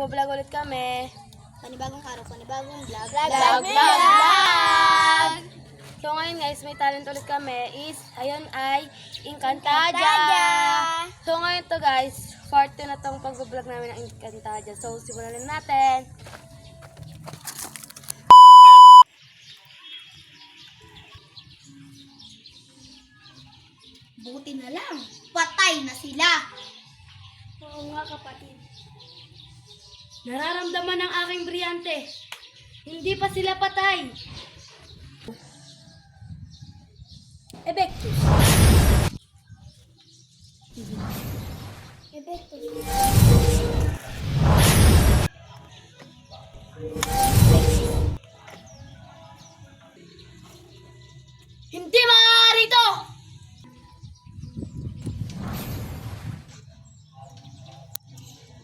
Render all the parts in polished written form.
Magbablog ulit kami. Panibagong araw, panibagong vlog. So ngayon guys, may talent ulit kami is, ayun ay Encantadia. So ngayon to guys, part 2 na tong pag-vlog namin ng Encantadia. So simulan na natin. Buti na lang, patay na sila. Oo nga kapatid. Nararamdaman ng aking briyante. Hindi pa sila patay. Ebektus. Hindi maaari to!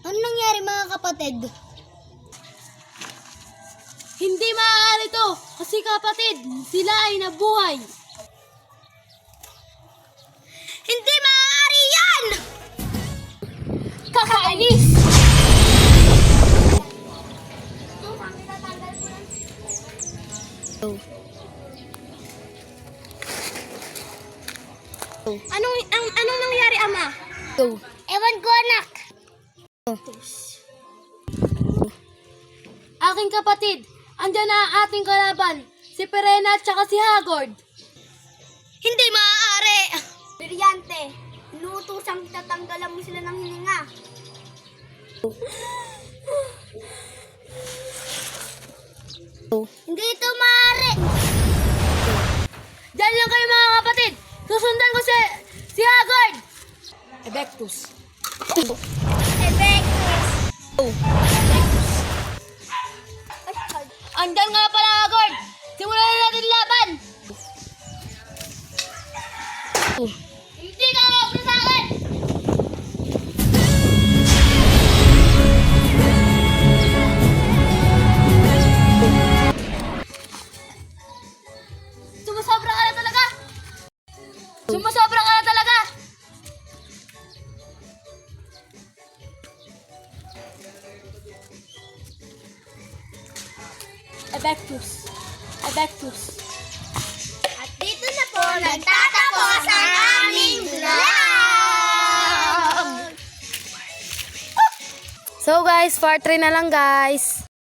Ano nangyari mga kapatid? Hindi maaari to! Kasi kapatid, sila ay nabuhay. Hindi maaari yan! Kakainis! Anong nangyari, Ama? Ewan ko, anak. Aking kapatid, andyan na ang ating kalaban, si Perena at saka si Hagord. Hindi maaari! Brilyante, inuutosang tatanggalan mo sila ng hininga. Hindi ito maaari! Diyan lang kayo mga kapatid, susundan ko si Hagord. Ebektus. Ebektus! Andyan nga pala Hagord, simulan na natin laban. Hindi ka makapagod sa akin! Sumusobra ka na talaga! Sumusobra ka na talaga! Ebektus. At dito na po nagtatapos ang aming vlog! So guys, part 3 na lang guys.